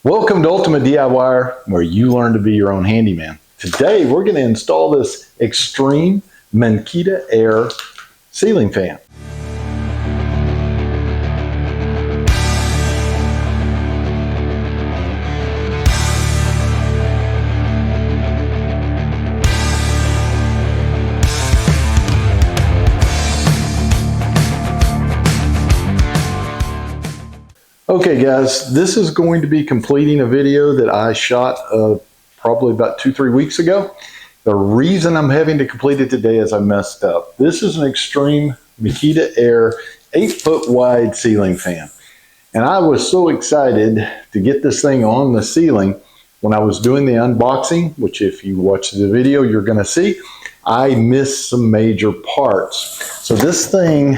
Welcome to Ultimate DIYer, where you learn to be your own handyman. Today, we're going to install this Xtreme Minka Aire ceiling fan. Okay guys, this is going to be completing a video that I shot probably about 2-3 weeks ago. The reason I'm having to complete it today is I messed up. This is an Xtreme Minka Aire 8-foot wide ceiling fan. And I was so excited to get this thing on the ceiling when I was doing the unboxing, which if you watch the video, you're gonna see, I missed some major parts. So this thing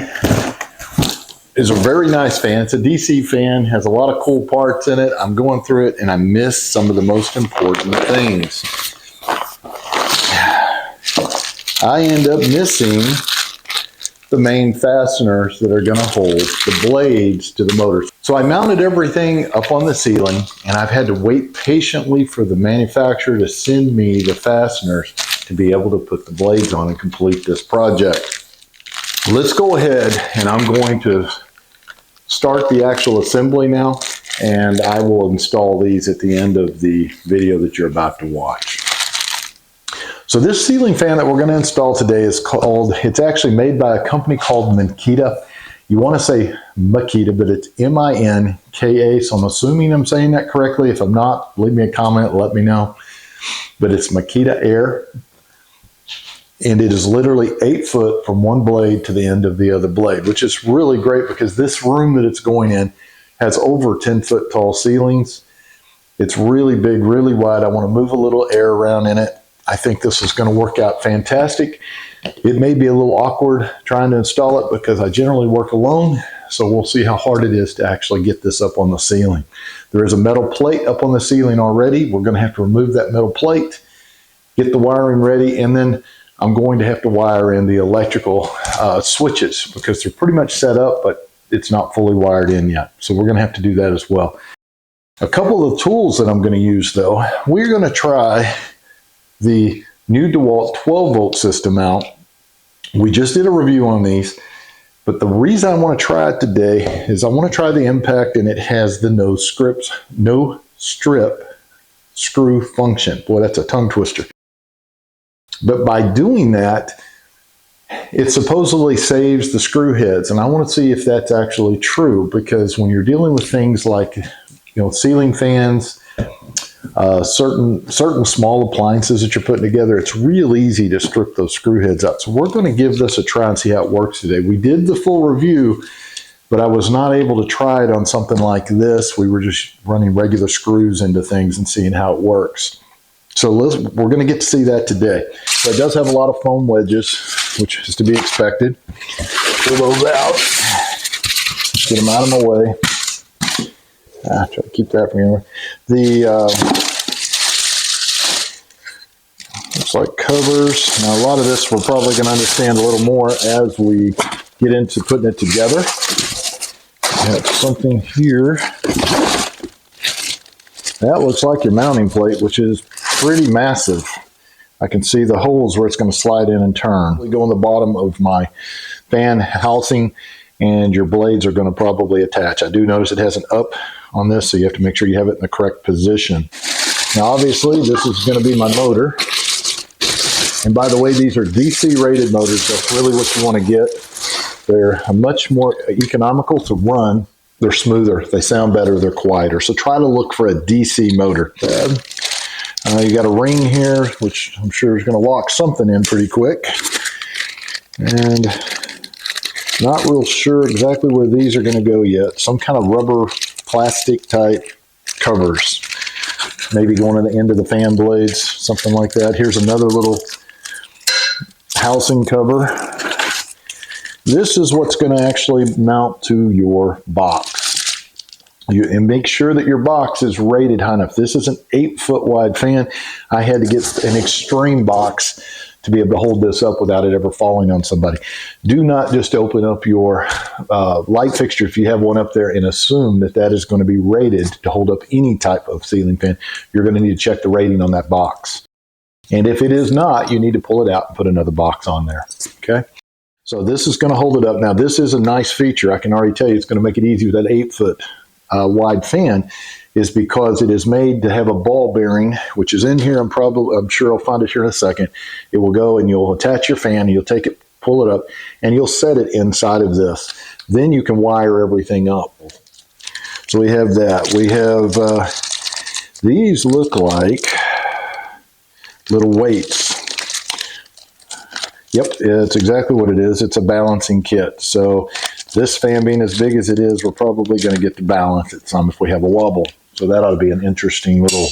is a very nice fan. It's a DC fan, has a lot of cool parts in it. I'm going through it and I missed some of the most important things. I end up missing the main fasteners that are gonna hold the blades to the motors. So I mounted everything up on the ceiling and I've had to wait patiently for the manufacturer to send me the fasteners to be able to put the blades on and complete this project. Let's go ahead and I'm going to start the actual assembly now, and I will install these at the end of the video that you're about to watch. So this ceiling fan that we're going to install today is called, it's actually made by a company called Minka. You want to say Minka, but it's M-I-N-K-A, so I'm assuming I'm saying that correctly. If I'm not, leave me a comment, let me know. But it's Minka Aire. And it is literally 8 foot from one blade to the end of the other blade, which is really great because this room that it's going in has over 10-foot tall ceilings. It's really big, really wide. I want to move a little air around in it. I think this is going to work out fantastic. It may be a little awkward trying to install it because I generally work alone, so we'll see how hard it is to actually get this up on the ceiling. There is a metal plate up on the ceiling already. We're going to have to remove that metal plate, get the wiring ready, and then I'm going to have to wire in the electrical switches because they're pretty much set up, but it's not fully wired in yet. So we're going to have to do that as well. A couple of tools that I'm going to use though, we're going to try the new DeWalt 12-volt system out. We just did a review on these, but the reason I want to try it today is I want to try the impact, and it has the no strip screw function. Boy, that's a tongue twister. But by doing that, it supposedly saves the screw heads. And I want to see if that's actually true, because when you're dealing with things like, ceiling fans, certain small appliances that you're putting together, it's real easy to strip those screw heads out. So we're going to give this a try and see how it works today. We did the full review, but I was not able to try it on something like this. We were just running regular screws into things and seeing how it works. So we're going to get to see that today. So it does have a lot of foam wedges, which is to be expected. Pull those out. Get them out of my way. Try to keep that from here. Looks like covers. Now a lot of this we're probably going to understand a little more as we get into putting it together. I have something here. That looks like your mounting plate, which is pretty massive. I can see the holes where it's going to slide in and turn. We go on the bottom of my fan housing, and your blades are going to probably attach. I do notice it has an up on this, so you have to make sure you have it in the correct position. Now obviously this is going to be my motor, and by the way, these are DC rated motors. That's really what you want to get. They're much more economical to run. They're smoother, they sound better, they're quieter. So try to look for a DC motor. You got a ring here, which I'm sure is going to lock something in pretty quick. And not real sure exactly where these are going to go yet. Some kind of rubber plastic type covers. Maybe going to the end of the fan blades, something like that. Here's another little housing cover. This is what's going to actually mount to your box. And make sure that your box is rated high enough. This is an 8-foot wide fan. I had to get an Xtreme box to be able to hold this up without it ever falling on somebody. Do not just open up your light fixture if you have one up there and assume that that is going to be rated to hold up any type of ceiling fan. You're going to need to check the rating on that box. And if it is not, you need to pull it out and put another box on there. Okay? So this is going to hold it up. Now, this is a nice feature. I can already tell you it's going to make it easy with that 8-foot wide fan, is because it is made to have a ball bearing, which is in here. I'm sure I'll find it here in a second. It will go and you'll attach your fan, and you'll take it, pull it up, and you'll set it inside of this. Then you can wire everything up. So we have that. We have, these look like little weights. Yep, it's exactly what it is. It's a balancing kit. So this fan being as big as it is, we're probably going to get to balance it some if we have a wobble. So that ought to be an interesting little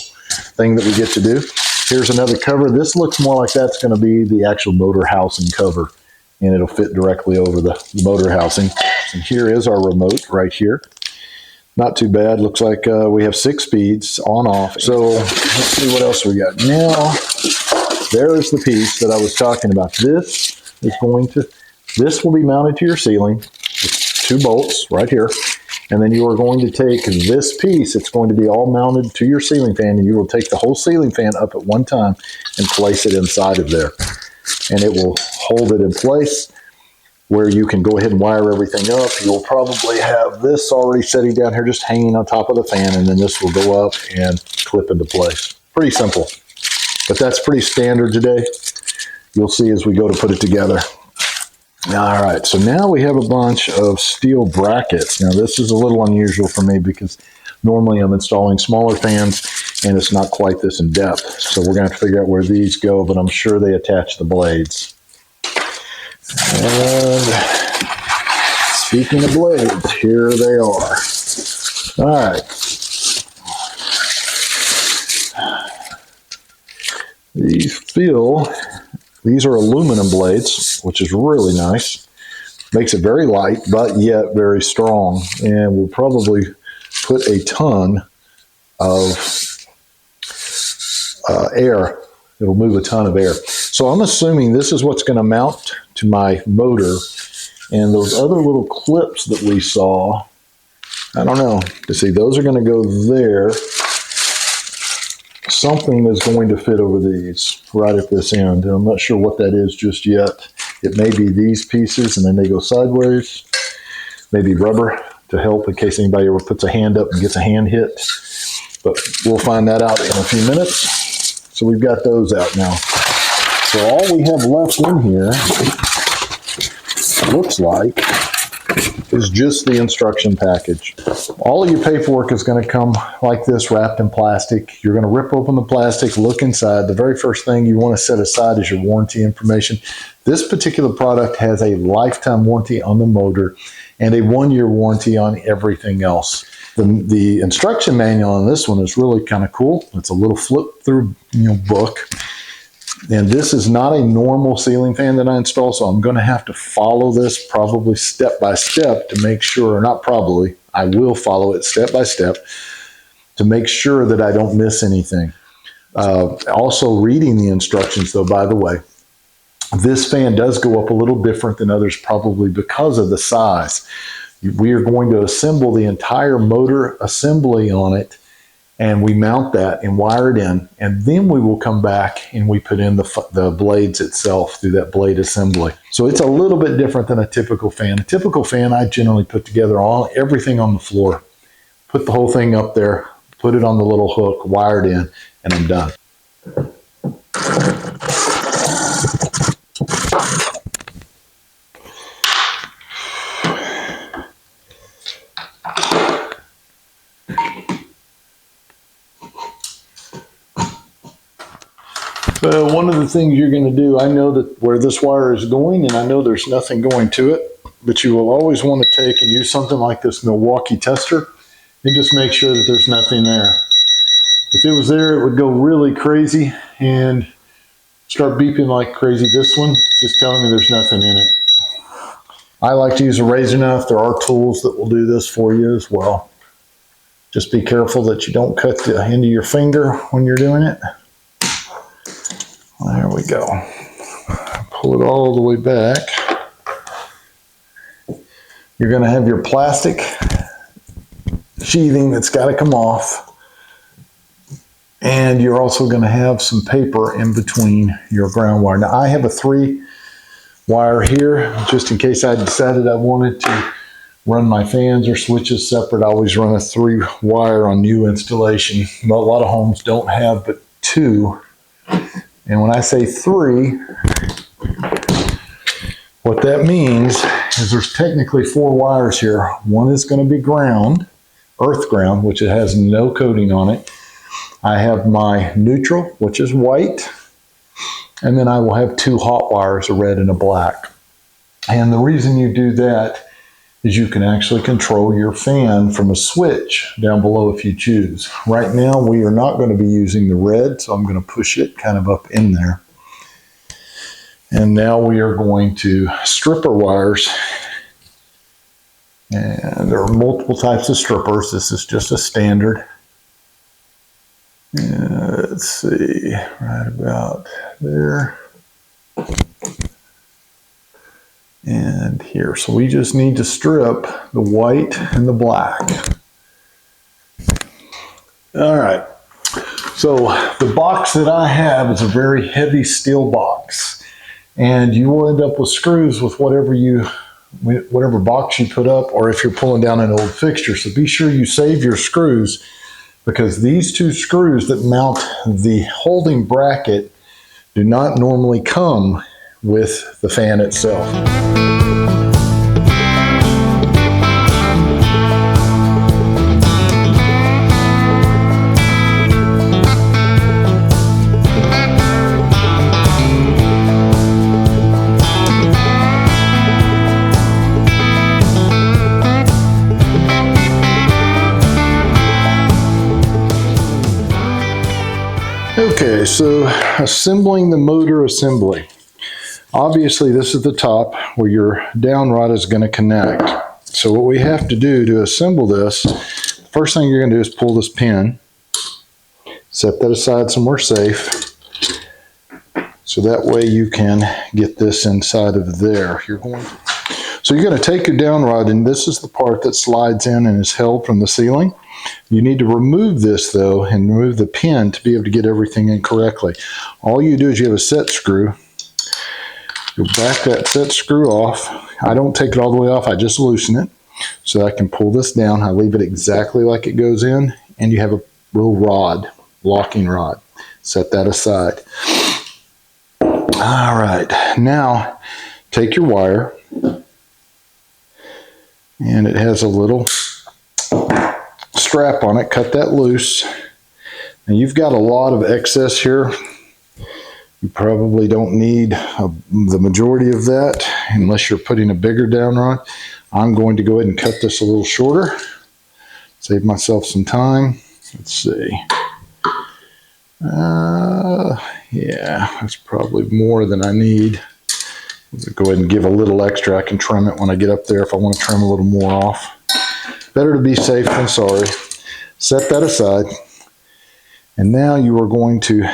thing that we get to do. Here's another cover. This looks more like that's going to be the actual motor housing cover, and it'll fit directly over the motor housing. And here is our remote right here. Not too bad. Looks like we have 6 speeds on off. So let's see what else we got. Now, there's the piece that I was talking about. This will be mounted to your ceiling with 2 bolts right here. And then you are going to take this piece, it's going to be all mounted to your ceiling fan, and you will take the whole ceiling fan up at one time and place it inside of there. And it will hold it in place where you can go ahead and wire everything up. You'll probably have this already sitting down here just hanging on top of the fan, and then this will go up and clip into place. Pretty simple, but that's pretty standard today. You'll see as we go to put it together. All right, so now we have a bunch of steel brackets. Now this is a little unusual for me because normally I'm installing smaller fans and it's not quite this in depth. So we're gonna have to figure out where these go, but I'm sure they attach the blades. And speaking of blades, here they are. All right. These are aluminum blades, which is really nice. Makes it very light, but yet very strong. And we'll probably put a ton of air. It'll move a ton of air. So I'm assuming this is what's going to mount to my motor. And those other little clips that we saw, I don't know. You see, those are going to go there. Something is going to fit over these right at this end. And I'm not sure what that is just yet. It may be these pieces and then they go sideways. Maybe rubber to help in case anybody ever puts a hand up and gets a hand hit. But we'll find that out in a few minutes. So we've got those out now. So all we have left in here, looks like, is just the instruction package. All of your paperwork is going to come like this, wrapped in plastic. You're going to rip open the plastic, look inside. The very first thing you want to set aside is your warranty information. This particular product has a lifetime warranty on the motor and a 1-year warranty on everything else. The instruction manual on this one is really kind of cool. It's a little flip through book. And this is not a normal ceiling fan that I install, so I'm going to have to follow this probably step by step to make sure, or not probably, I will follow it step by step to make sure that I don't miss anything. Also reading the instructions though, by the way, this fan does go up a little different than others probably because of the size. We are going to assemble the entire motor assembly on it, and we mount that and wire it in, and then we will come back and we put in the blades itself through that blade assembly. So it's a little bit different than a typical fan. A typical fan, I generally put together everything on the floor, put the whole thing up there, put it on the little hook, wire it in, and I'm done. So one of the things you're going to do, I know that where this wire is going, and I know there's nothing going to it, but you will always want to take and use something like this Milwaukee tester and just make sure that there's nothing there. If it was there, it would go really crazy and start beeping like crazy. This one, it's just telling me there's nothing in it. I like to use a razor knife. There are tools that will do this for you as well. Just be careful that you don't cut the end of your finger when you're doing it. There we go. pull it all the way back. You're going to have your plastic sheathing that's got to come off. And you're also going to have some paper in between your ground wire. Now I have a 3-wire here, just in case I decided I wanted to run my fans or switches separate. I always run a 3-wire on new installation. But a lot of homes don't have but 2. And when I say 3, what that means is there's technically 4 wires here. One is going to be ground, earth ground, which it has no coating on it. I have my neutral, which is white. And then I will have 2 hot wires, a red and a black. And the reason you do that is you can actually control your fan from a switch down below if you choose. Right now we are not going to be using the red, so I'm going to push it kind of up in there. And now we are going to strip our wires. And there are multiple types of strippers. This is just a standard. Let's see, right about there. And here. So we just need to strip the white and the black. All right. So the box that I have is a very heavy steel box. And you will end up with screws with whatever box you put up, or if you're pulling down an old fixture. So be sure you save your screws, because these 2 screws that mount the holding bracket do not normally come with the fan itself. Okay, so assembling the motor assembly. Obviously, this is the top where your down rod is going to connect. So what we have to do to assemble this, the first thing you're going to do is pull this pin, set that aside somewhere safe, so that way you can get this inside of there. So you're going to take your down rod, and this is the part that slides in and is held from the ceiling. You need to remove this though, and remove the pin to be able to get everything in correctly. All you do is you have a set screw. You'll back that set screw off. I don't take it all the way off, I just loosen it so I can pull this down. I leave it exactly like it goes in, and you have a little rod, locking rod. Set that aside. All right, now take your wire, and it has a little strap on it. Cut that loose. And you've got a lot of excess here. You probably don't need the majority of that unless you're putting a bigger down rod. I'm going to go ahead and cut this a little shorter. Save myself some time. Let's see. Yeah, that's probably more than I need. Go ahead and give a little extra. I can trim it when I get up there if I want to trim a little more off. Better to be safe than sorry. Set that aside. And now you are going to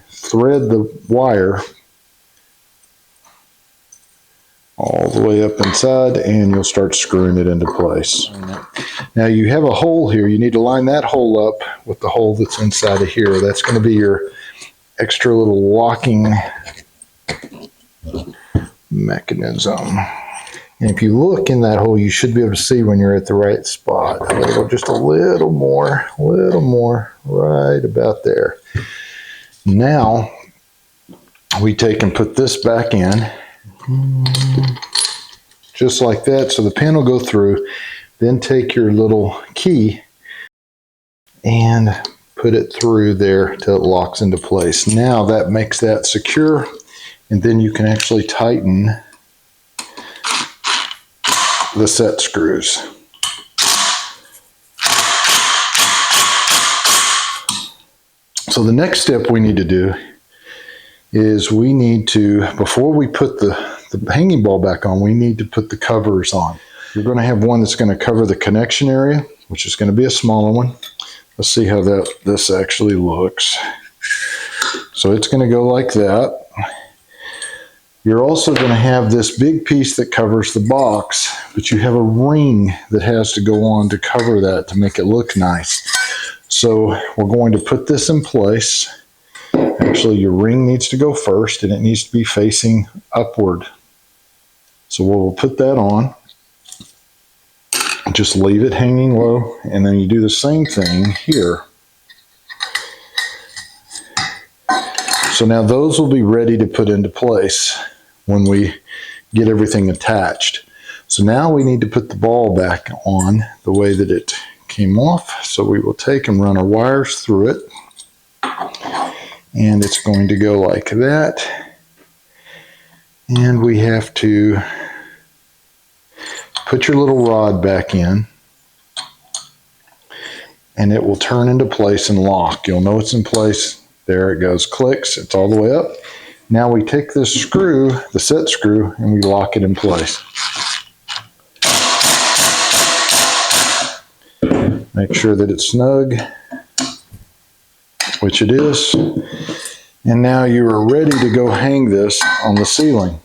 thread the wire all the way up inside, and you'll start screwing it into place. Now you have a hole here. You need to line that hole up with the hole that's inside of here. That's going to be your extra little locking mechanism. And if you look in that hole, you should be able to see when you're at the right spot. Just a little more, right about there. Now, we take and put this back in, just like that. So the pin will go through. Then take your little key and put it through there till it locks into place. Now that makes that secure, and then you can actually tighten the set screws. So the next step we need to do is we need to, before we put the hanging ball back on, we need to put the covers on. You're going to have one that's going to cover the connection area, which is going to be a smaller one. Let's see how this actually looks. So it's going to go like that. You're also going to have this big piece that covers the box, but you have a ring that has to go on to cover that to make it look nice. So we're going to put this in place. Actually, your ring needs to go first, and it needs to be facing upward. So we'll put that on. Just leave it hanging low, and then you do the same thing here. So now those will be ready to put into place when we get everything attached. So now we need to put the ball back on the way that it came off. So we will take and run our wires through it. And it's going to go like that. And we have to put your little rod back in. And it will turn into place and lock. You'll know it's in place. There it goes, clicks, it's all the way up. Now we take this screw, the set screw, and we lock it in place. Make sure that it's snug, which it is. And now you are ready to go hang this on the ceiling.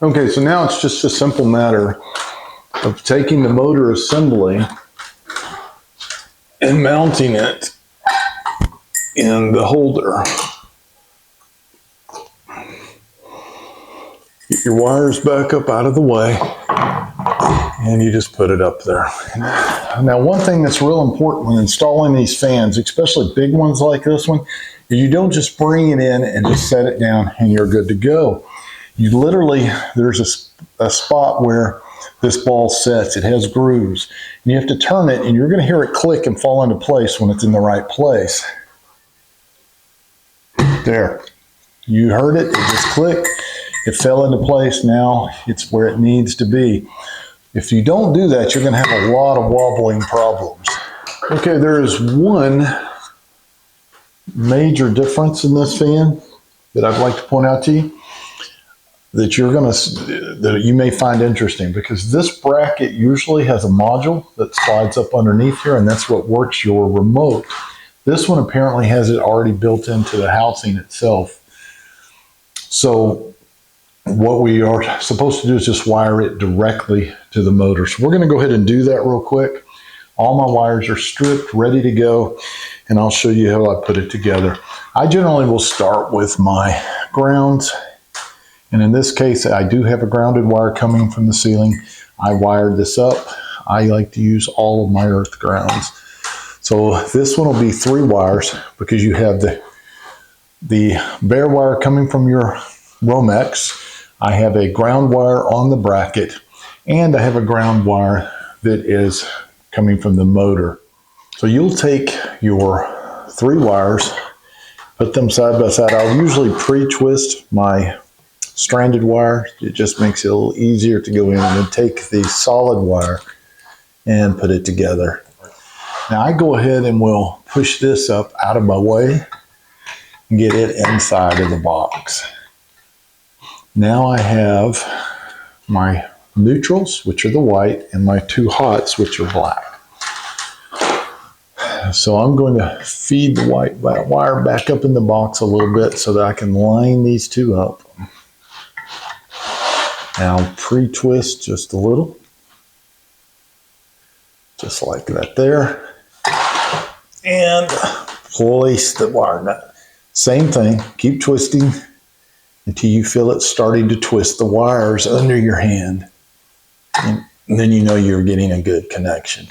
Okay, so now it's just a simple matter of taking the motor assembly and mounting it in the holder. Get your wires back up out of the way, and you just put it up there. Now, one thing that's real important when installing these fans, especially big ones like this one, is you don't just bring it in and just set it down and you're good to go. You literally, there's a spot where this ball sets. It has grooves, and you have to turn it, and you're going to hear it click and fall into place when it's in the right place. There, you heard it, it just clicked, it fell into place. Now it's where it needs to be. If you don't do that, you're going to have a lot of wobbling problems. Okay, there is one major difference in this fan that I'd like to point out to you that that you may find interesting, because this bracket usually has a module that slides up underneath here, and that's what works your remote. This one apparently has it already built into the housing itself. So what we are supposed to do is just wire it directly to the motor. So we're going to go ahead and do that real quick. All my wires are stripped, ready to go, and I'll show you how I put it together. I generally will start with my grounds, and in this case I do have a grounded wire coming from the ceiling. I wired this up. I like to use all of my earth grounds. So this one will be 3 wires, because you have the bare wire coming from your Romex. I have a ground wire on the bracket, and I have a ground wire that is coming from the motor. So you'll take your 3 wires, put them side by side. I'll usually pre-twist my stranded wire. It just makes it a little easier to go in, and then take the solid wire and put it together. Now I go ahead and will push this up out of my way and get it inside of the box. Now I have my neutrals, which are the white, and my 2 hots, which are black. So I'm going to feed the white wire back up in the box a little bit so that I can line these 2 up. Now pre-twist just a little, just like that there. And place the wire nut. Same thing, keep twisting until you feel it starting to twist the wires under your hand. And then you know you're getting a good connection.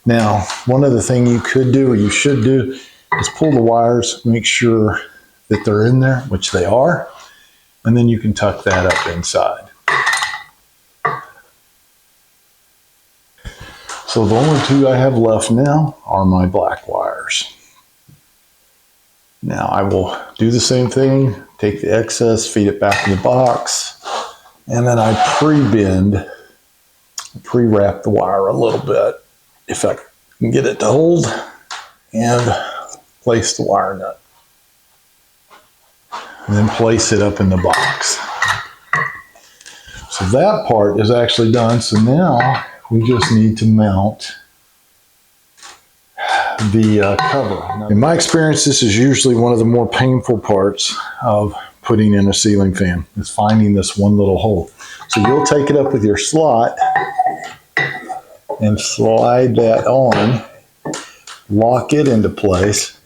Now, one other thing you could do, or you should do, is pull the wires, make sure that they're in there, which they are, and then you can tuck that up inside. So the only 2 I have left now are my black wires. Now I will do the same thing, take the excess, feed it back in the box, and then I pre-wrap the wire a little bit, if I can get it to hold, and place the wire nut. And then place it up in the box. So that part is actually done. So now we just need to mount the cover. Now, in my experience, this is usually one of the more painful parts of putting in a ceiling fan, is finding this one little hole. So you'll take it up with your slot and slide that on, lock it into place.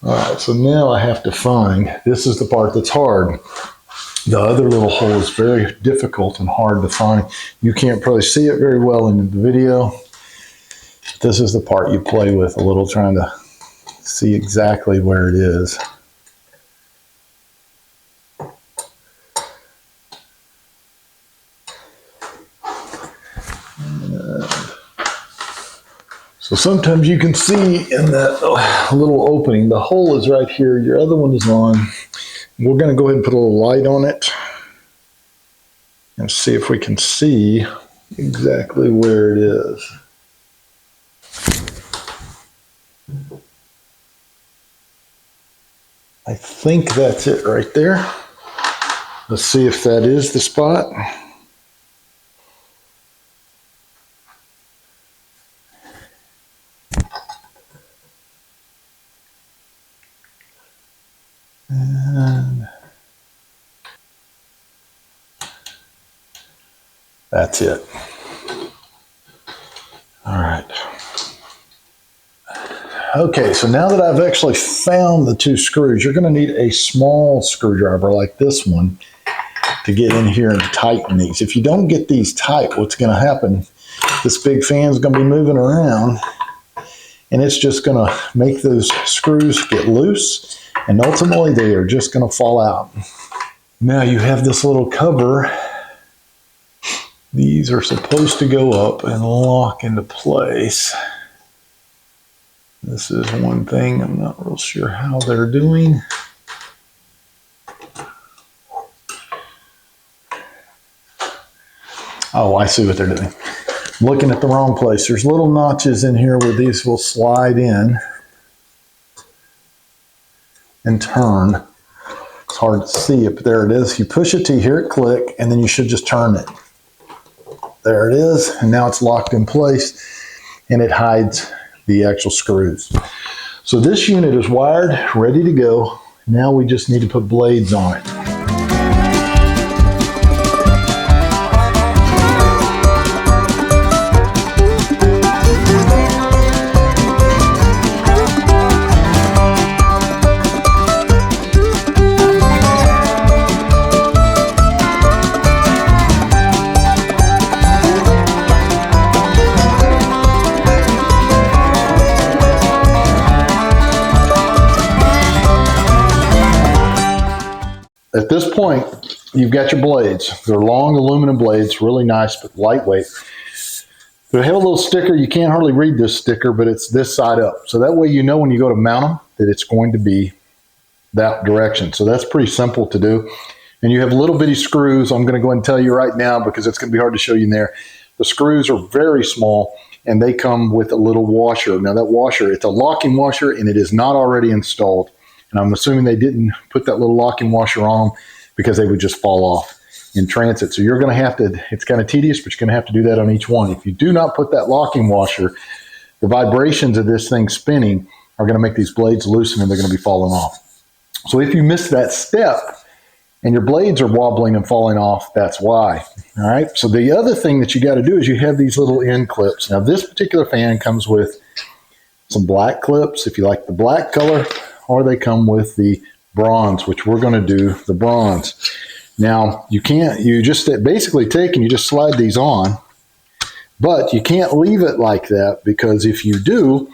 All right, so now I have to find, this is the part that's hard. The other little hole is very difficult and hard to find. You can't probably see it very well in the video. This is the part you play with a little, trying to see exactly where it is. So sometimes you can see in that little opening, the hole is right here, your other one is on. We're going to go ahead and put a little light on it and see if we can see exactly where it is. I think that's it right there. Let's see if that is the spot. And that's it. All right. Okay, so now that I've actually found the two screws, you're going to need a small screwdriver like this one to get in here and tighten these. If you don't get these tight, what's going to happen, this big fan is going to be moving around, and it's just going to make those screws get loose, and ultimately they are just going to fall out. Now you have this little cover. These are supposed to go up and lock into place. This is one thing I'm not real sure how they're doing. Oh, I see what they're doing. I'm looking at the wrong place. There's little notches in here where these will slide in and turn. It's hard to see it, but there it is. You push it till you hear it click, and then you should just turn it. There it is, and now it's locked in place, and it hides the actual screws. So this unit is wired, ready to go. Now we just need to put blades on it. At this point, you've got your blades. They're long aluminum blades, really nice, but lightweight. They have a little sticker. You can't hardly read this sticker, but it's this side up. So that way you know when you go to mount them that it's going to be that direction. So that's pretty simple to do. And you have little bitty screws. I'm going to go ahead and tell you right now because it's going to be hard to show you in there. The screws are very small, and they come with a little washer. Now that washer, it's a locking washer, and it is not already installed. And I'm assuming they didn't put that little locking washer on them because they would just fall off in transit. So you're going to have to, it's kind of tedious, but you're going to have to do that on each one. If you do not put that locking washer, the vibrations of this thing spinning are going to make these blades loosen, and they're going to be falling off. So if you miss that step and your blades are wobbling and falling off, that's why. All right. So the other thing that you got to do is you have these little end clips. Now this particular fan comes with some black clips if you like the black color, or they come with the bronze, which we're going to do the bronze. Now, you just basically take and you just slide these on, but you can't leave it like that because if you do,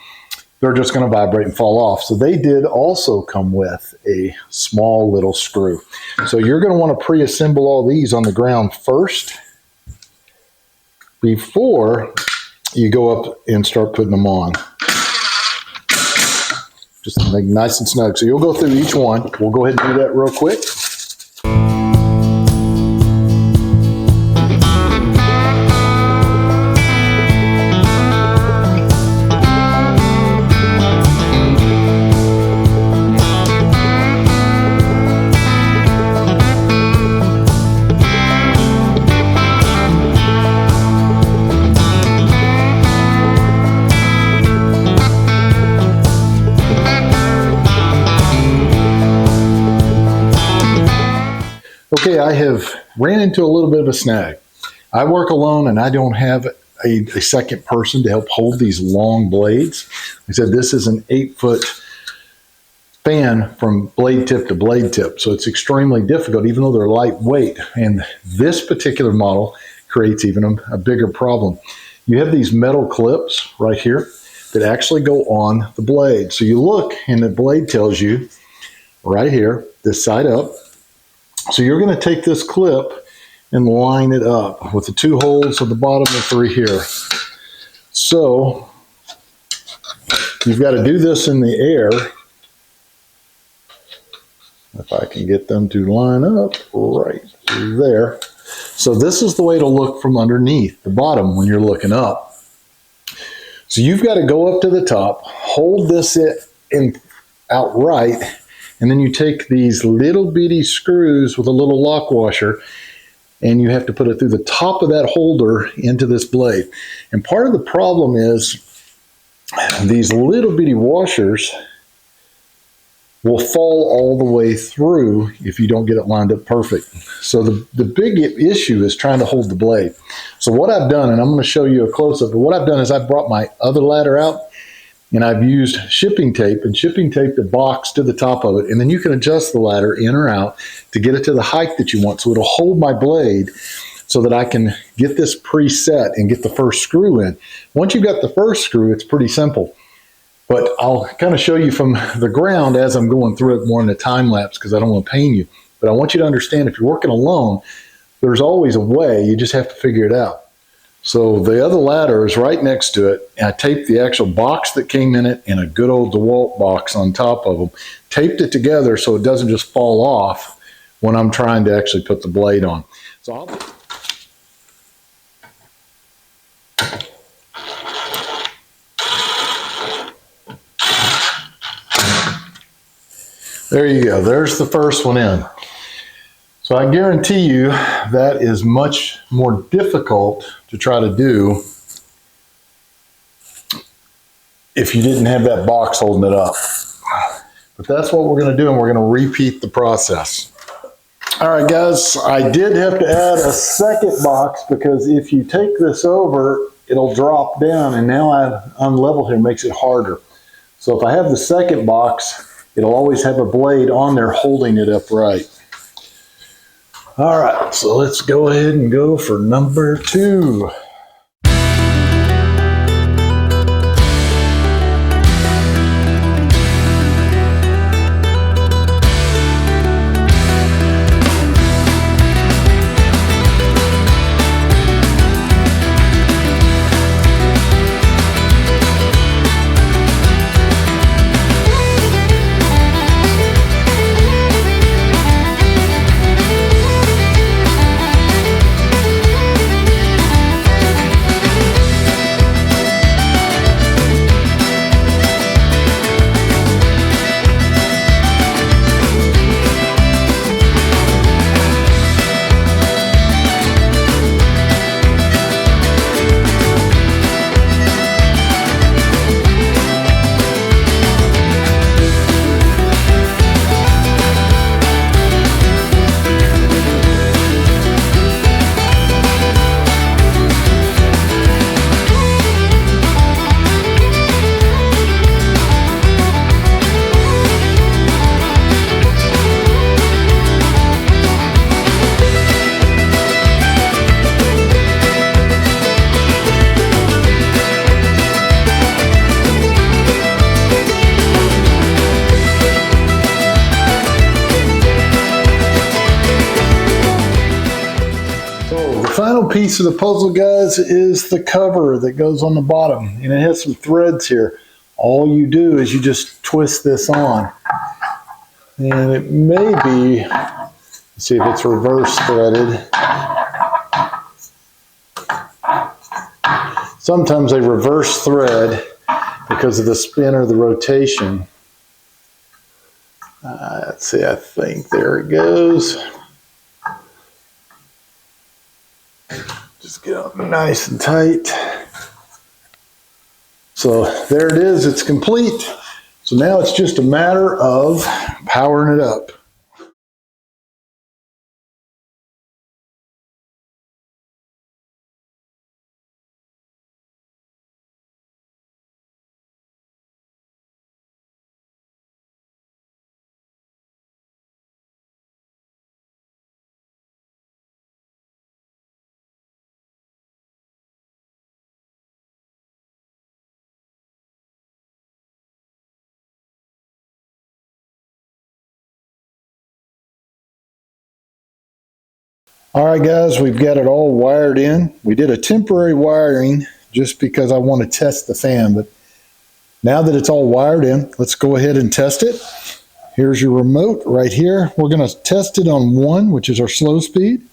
they're just going to vibrate and fall off. So they did also come with a small little screw. So you're going to want to pre-assemble all these on the ground first before you go up and start putting them on. Just to make it nice and snug. So you'll go through each one. We'll go ahead and do that real quick. Okay, I have ran into a little bit of a snag. I work alone and I don't have a second person to help hold these long blades. I said this is an 8-foot span from blade tip to blade tip, so it's extremely difficult even though they're lightweight. And this particular model creates even a bigger problem. You have these metal clips right here that actually go on the blade. So you look and the blade tells you right here, this side up. So you're going to take this clip and line it up with the 2 holes at the bottom and 3 here. So you've got to do this in the air. If I can get them to line up right there. So this is the way to look from underneath the bottom when you're looking up. So you've got to go up to the top, hold this in outright, and then you take these little bitty screws with a little lock washer and you have to put it through the top of that holder into this blade. And part of the problem is these little bitty washers will fall all the way through if you don't get it lined up perfect. So the big issue is trying to hold the blade. So what I've done, and I'm going to show you a close-up, but what I've done is I've brought my other ladder out and I've used shipping tape and shipping taped the box to the top of it, and then you can adjust the ladder in or out to get it to the height that you want. So it'll hold my blade so that I can get this preset and get the first screw in. Once you've got the first screw, it's pretty simple. But I'll kind of show you from the ground as I'm going through it more in a time lapse because I don't want to pain you. But I want you to understand if you're working alone, there's always a way. You just have to figure it out. So the other ladder is right next to it. And I taped the actual box that came in it and a good old DeWalt box on top of them. Taped it together so it doesn't just fall off when I'm trying to actually put the blade on. So there you go. There's the first one in. So I guarantee you that is much more difficult to try to do if you didn't have that box holding it up. But that's what we're going to do, and we're going to repeat the process. All right, guys, I did have to add a second box because if you take this over, it'll drop down, and now I've unleveled here, makes it harder. So if I have the second box, it'll always have a blade on there holding it upright. All right, so let's go ahead and go for number 2. Final piece of the puzzle, guys, is the cover that goes on the bottom, and it has some threads here. All you do is you just twist this on, and it may be, let's see if it's reverse threaded. Sometimes they reverse thread because of the spin or the rotation. Let's see, I think there it goes. Just get up nice and tight. So there it is, it's complete. So now it's just a matter of powering it up. All right, guys, we've got it all wired in. We did a temporary wiring just because I want to test the fan, but now that it's all wired in, let's go ahead and test it. Here's your remote right here. We're going to test it on 1, which is our slow speed.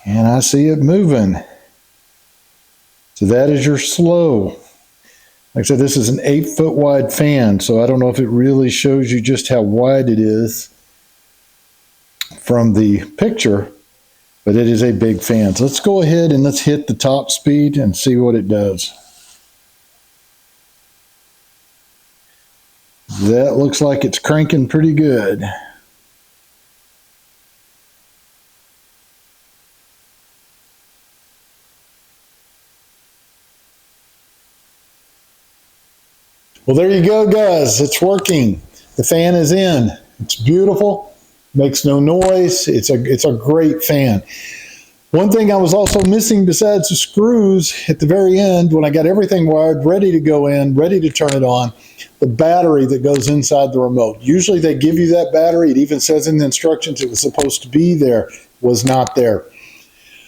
And I see it moving. So that is your slow. Like I said, this is an 8-foot wide fan, so I don't know if it really shows you just how wide it is from the picture, but it is a big fan. So let's go ahead and let's hit the top speed and see what it does. That looks like it's cranking pretty good. Well, there you go, guys. It's working. The fan is in. It's beautiful. Makes no noise. It's a great fan. One thing I was also missing besides the screws at the very end, when I got everything wired, ready to go in, ready to turn it on, the battery that goes inside the remote. Usually they give you that battery. It even says in the instructions it was supposed to be there, was not there.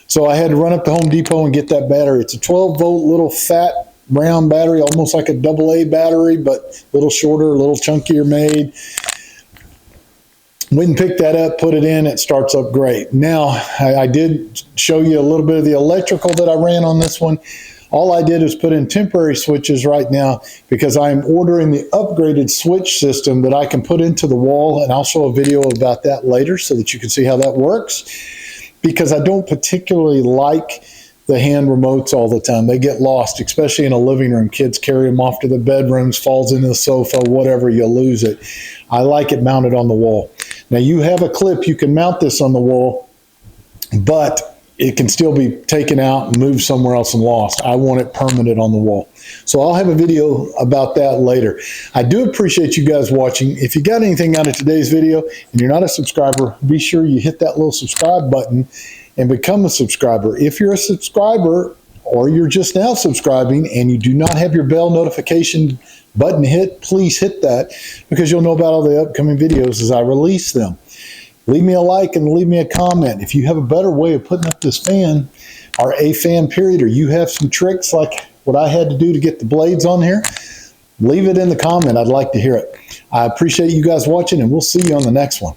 So I had to run up to Home Depot and get that battery. It's a 12-volt little fat round battery, almost like a AA battery, but a little shorter, a little chunkier made. Went and picked that up, put it in, it starts up great. Now, I did show you a little bit of the electrical that I ran on this one. All I did is put in temporary switches right now because I'm ordering the upgraded switch system that I can put into the wall, and I'll show a video about that later so that you can see how that works, because I don't particularly like the hand remotes all the time. They get lost, especially in a living room. Kids carry them off to the bedrooms, falls into the sofa, whatever, you lose it. I like it mounted on the wall. Now you have a clip, you can mount this on the wall, but it can still be taken out and moved somewhere else and lost. I want it permanent on the wall. So I'll have a video about that later. I do appreciate you guys watching. If you got anything out of today's video and you're not a subscriber, be sure you hit that little subscribe button and become a subscriber. If you're a subscriber or you're just now subscribing and you do not have your bell notification button hit, please hit that, because you'll know about all the upcoming videos as I release them. Leave me a like and leave me a comment. If you have a better way of putting up this fan, or a fan period, or you have some tricks like what I had to do to get the blades on here, leave it in the comment. I'd like to hear it. I appreciate you guys watching, and we'll see you on the next one.